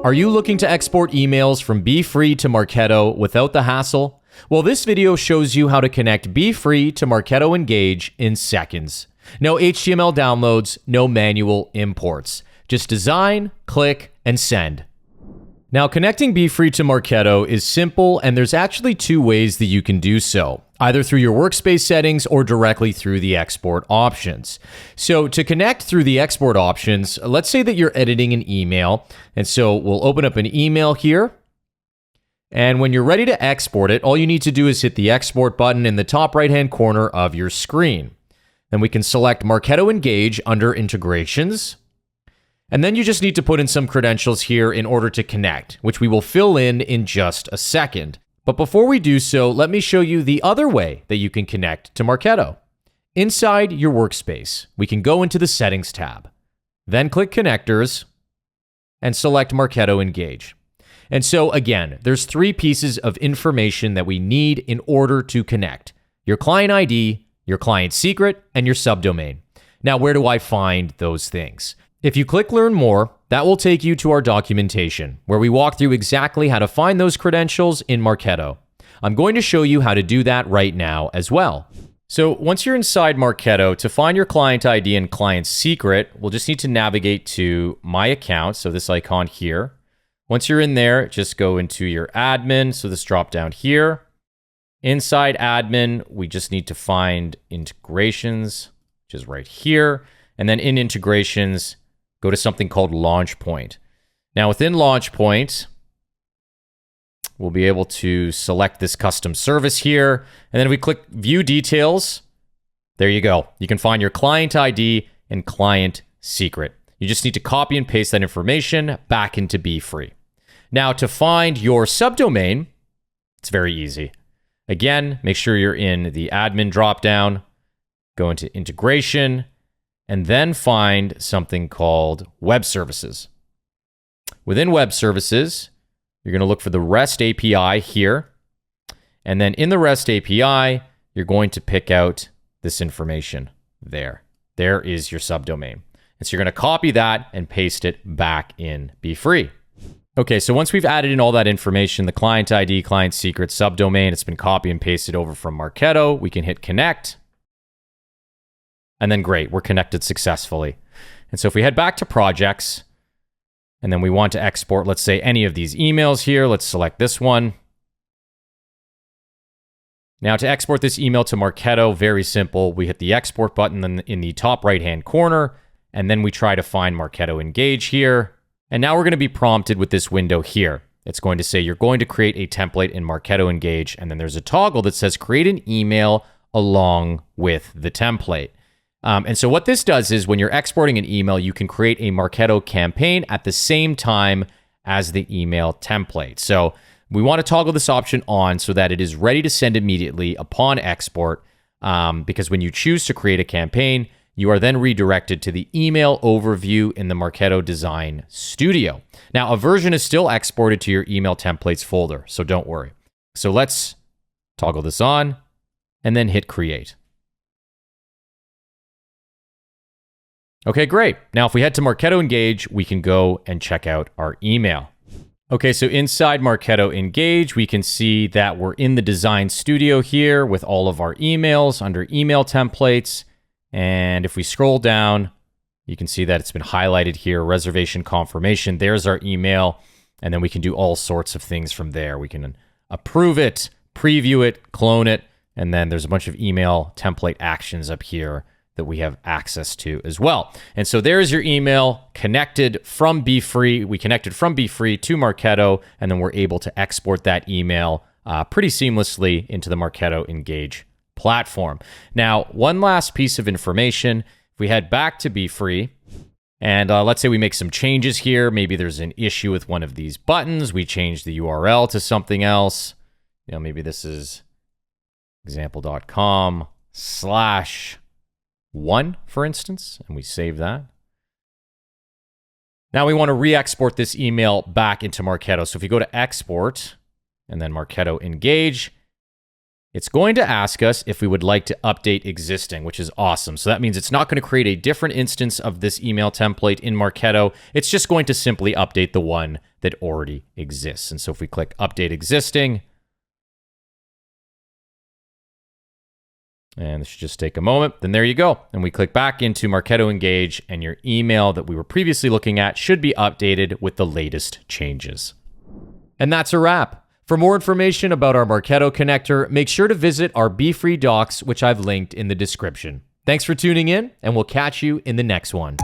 Are you looking to export emails from Beefree to Marketo without the hassle? Well, this video shows you how to connect Beefree to Marketo Engage in seconds. No HTML downloads, no manual imports. Just design, click, and send. Now, connecting Beefree to Marketo is simple, and there's actually two ways that you can do so, either through your workspace settings or directly through the export options. So to connect through the export options, let's say that you're editing an email, and so we'll open up an email here. And when you're ready to export it, all you need to do is hit the export button in the top right-hand corner of your screen. Then we can select Marketo Engage under Integrations. And then you just need to put in some credentials here in order to connect, which we will fill in just a second. But before we do so, let me show you the other way that you can connect to Marketo. Inside your workspace, we can go into the Settings tab, then click Connectors, and select Marketo Engage. And so again, there's three pieces of information that we need in order to connect: your client ID, your client secret, and your subdomain. Now, where do I find those things? If you click Learn More, that will take you to our documentation, where we walk through exactly how to find those credentials in Marketo. I'm going to show you how to do that right now as well. So once you're inside Marketo, to find your client ID and client secret, we'll just need to navigate to My Account, so this icon here. Once you're in there, just go into your admin, so this drop down here. Inside admin, we just need to find integrations, which is right here. And then in integrations, go to something called Launch Point. Now within Launch Point, we'll be able to select this custom service here. And then if we click View Details, there you go. You can find your client ID and client secret. You just need to copy and paste that information back into Beefree. Now to find your subdomain, it's very easy. Again, make sure you're in the admin dropdown, go into integration, and then find something called Web Services. Within Web Services, you're going to look for the REST API here. And then in the REST API, you're going to pick out this information there. There is your subdomain. And so you're going to copy that and paste it back in Beefree. Okay, so once we've added in all that information, the client ID, client secret, subdomain, it's been copied and pasted over from Marketo. We can hit Connect. And then great, we're connected successfully. And so if we head back to projects, and then we want to export, let's say, any of these emails here, let's select this one. Now to export this email to Marketo, very simple. We hit the export button in the top right-hand corner, and then we try to find Marketo Engage here. And now we're going to be prompted with this window here. It's going to say you're going to create a template in Marketo Engage, and then there's a toggle that says create an email along with the template. And so what this does is when you're exporting an email, you can create a Marketo campaign at the same time as the email template. So we want to toggle this option on so that it is ready to send immediately upon export, because when you choose to create a campaign, you are then redirected to the email overview in the Marketo Design Studio. Now, a version is still exported to your email templates folder, so don't worry. So let's toggle this on and then hit Create. Okay, great. Now, if we head to Marketo Engage, we can go and check out our email. Okay, so inside Marketo Engage, we can see that we're in the Design Studio here with all of our emails under Email Templates. And if we scroll down, you can see that it's been highlighted here, reservation confirmation. There's our email. And then we can do all sorts of things from there. We can approve it, preview it, clone it. And then there's a bunch of email template actions up here that we have access to as well. And so there's your email connected from Beefree. We connected from Beefree to Marketo, and then we're able to export that email pretty seamlessly into the Marketo Engage platform. Now, one last piece of information. If we head back to Beefree, and let's say we make some changes here. Maybe there's an issue with one of these buttons. We change the URL to something else. You know, maybe this is example.com/1, for instance, and we save that. Now we want to re-export this email back into Marketo. So if you go to Export and then Marketo Engage, It's going to ask us if we would like to update existing, which is awesome. So that means it's not going to create a different instance of this email template in Marketo. It's just going to simply update the one that already exists. And so if we click Update Existing, and this should just take a moment, then there you go. And we click back into Marketo Engage, and your email that we were previously looking at should be updated with the latest changes. And that's a wrap. For more information about our Marketo connector, make sure to visit our Beefree docs, which I've linked in the description. Thanks for tuning in, and we'll catch you in the next one.